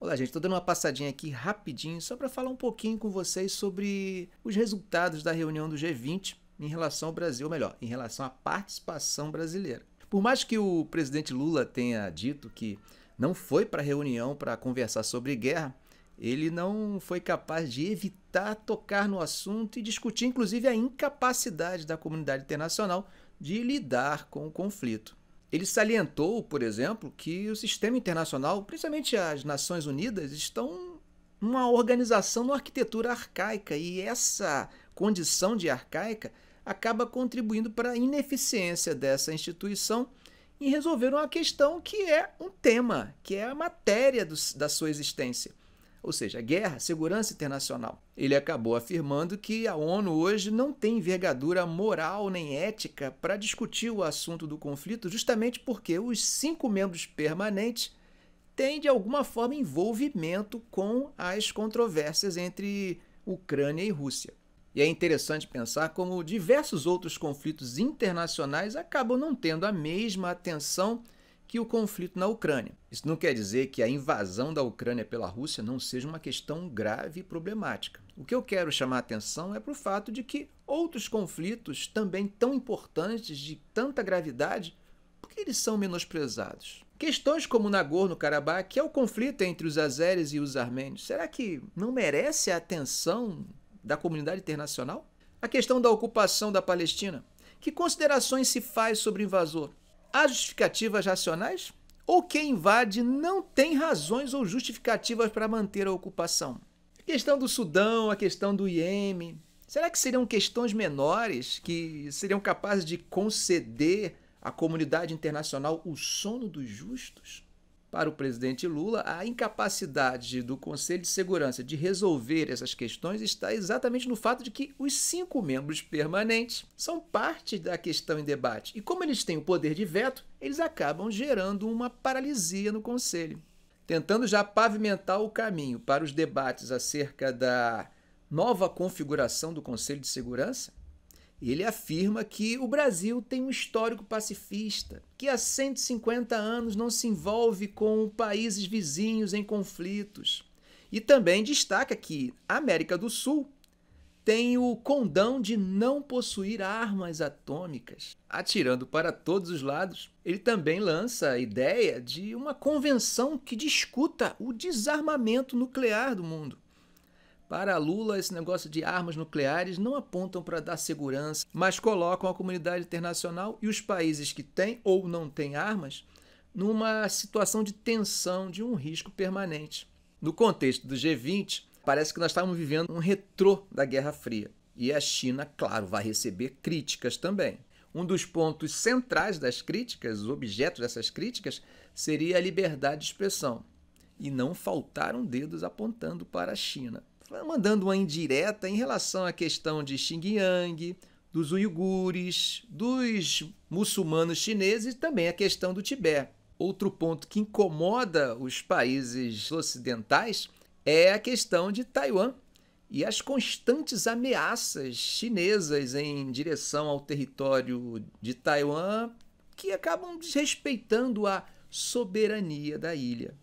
Olá, gente. Estou dando uma passadinha aqui rapidinho só para falar um pouquinho com vocês sobre os resultados da reunião do G20 em relação ao Brasil, ou melhor, em relação à participação brasileira. Por mais que o presidente Lula tenha dito que não foi para a reunião para conversar sobre guerra, ele não foi capaz de evitar tocar no assunto e discutir, inclusive, a incapacidade da comunidade internacional de lidar com o conflito. Ele salientou, por exemplo, que o sistema internacional, principalmente as Nações Unidas, estão numa organização, numa arquitetura arcaica, e essa condição de arcaica acaba contribuindo para a ineficiência dessa instituição em resolver uma questão que é um tema, que é a matéria da sua existência. Ou seja, guerra, segurança internacional. Ele acabou afirmando que a ONU hoje não tem envergadura moral nem ética para discutir o assunto do conflito, justamente porque os 5 membros permanentes têm, de alguma forma, envolvimento com as controvérsias entre Ucrânia e Rússia. E é interessante pensar como diversos outros conflitos internacionais acabam não tendo a mesma atenção que o conflito na Ucrânia. Isso não quer dizer que a invasão da Ucrânia pela Rússia não seja uma questão grave e problemática. O que eu quero chamar a atenção é para o fato de que outros conflitos também tão importantes, de tanta gravidade, por que eles são menosprezados? Questões como Nagorno-Karabakh, que é o conflito entre os azeres e os armênios, será que não merece a atenção da comunidade internacional? A questão da ocupação da Palestina. Que considerações se faz sobre o invasor? Há justificativas racionais? Ou quem invade não tem razões ou justificativas para manter a ocupação? A questão do Sudão, a questão do Iêmen, será que seriam questões menores que seriam capazes de conceder à comunidade internacional o sono dos justos? Para o presidente Lula, a incapacidade do Conselho de Segurança de resolver essas questões está exatamente no fato de que os 5 membros permanentes são parte da questão em debate. E como eles têm o poder de veto, eles acabam gerando uma paralisia no Conselho. Tentando já pavimentar o caminho para os debates acerca da nova configuração do Conselho de Segurança, ele afirma que o Brasil tem um histórico pacifista, que há 150 anos não se envolve com países vizinhos em conflitos. E também destaca que a América do Sul tem o condão de não possuir armas atômicas. Atirando para todos os lados, ele também lança a ideia de uma convenção que discuta o desarmamento nuclear do mundo. Para Lula, esse negócio de armas nucleares não apontam para dar segurança, mas colocam a comunidade internacional e os países que têm ou não têm armas numa situação de tensão, de um risco permanente. No contexto do G20, parece que nós estamos vivendo um retrô da Guerra Fria. E a China, claro, vai receber críticas também. Um dos pontos centrais das críticas, os objetos dessas críticas, seria a liberdade de expressão. E não faltaram dedos apontando para a China, mandando uma indireta em relação à questão de Xinjiang, dos uigures, dos muçulmanos chineses e também a questão do Tibete. Outro ponto que incomoda os países ocidentais é a questão de Taiwan e as constantes ameaças chinesas em direção ao território de Taiwan que acabam desrespeitando a soberania da ilha.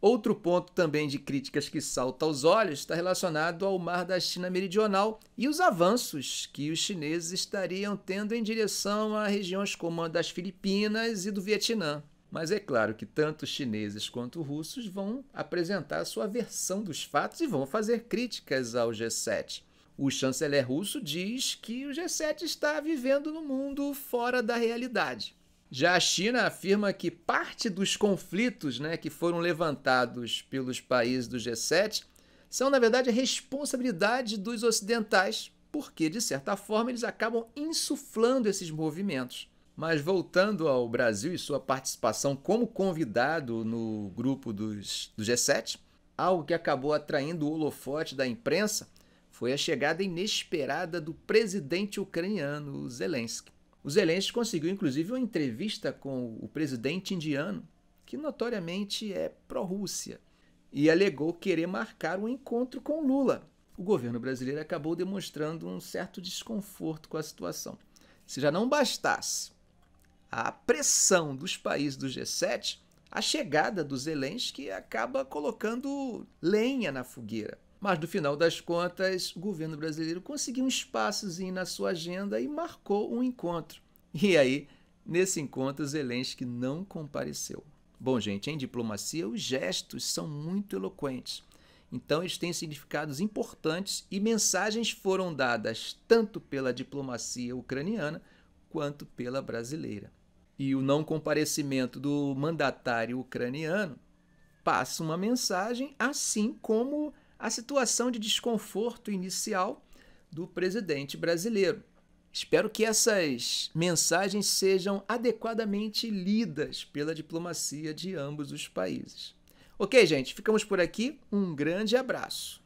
Outro ponto também de críticas que salta aos olhos está relacionado ao Mar da China Meridional e os avanços que os chineses estariam tendo em direção a regiões como a das Filipinas e do Vietnã. Mas é claro que tanto os chineses quanto os russos vão apresentar a sua versão dos fatos e vão fazer críticas ao G7. O chanceler russo diz que o G7 está vivendo num mundo fora da realidade. Já a China afirma que parte dos conflitos, que foram levantados pelos países do G7 são, na verdade, a responsabilidade dos ocidentais, porque, de certa forma, eles acabam insuflando esses movimentos. Mas voltando ao Brasil e sua participação como convidado no grupo do G7, algo que acabou atraindo o holofote da imprensa foi a chegada inesperada do presidente ucraniano, Zelensky. O Zelensky conseguiu, inclusive, uma entrevista com o presidente indiano, que notoriamente é pró-Rússia, e alegou querer marcar um encontro com Lula. O governo brasileiro acabou demonstrando um certo desconforto com a situação. Se já não bastasse a pressão dos países do G7, a chegada do Zelensky acaba colocando lenha na fogueira. Mas, no final das contas, o governo brasileiro conseguiu um espaçozinho na sua agenda e marcou um encontro. E aí, nesse encontro, Zelensky não compareceu. Bom, gente, em diplomacia, os gestos são muito eloquentes. Então, eles têm significados importantes e mensagens foram dadas tanto pela diplomacia ucraniana quanto pela brasileira. E o não comparecimento do mandatário ucraniano passa uma mensagem, assim como a situação de desconforto inicial do presidente brasileiro. Espero que essas mensagens sejam adequadamente lidas pela diplomacia de ambos os países. Ok, gente, ficamos por aqui. Um grande abraço.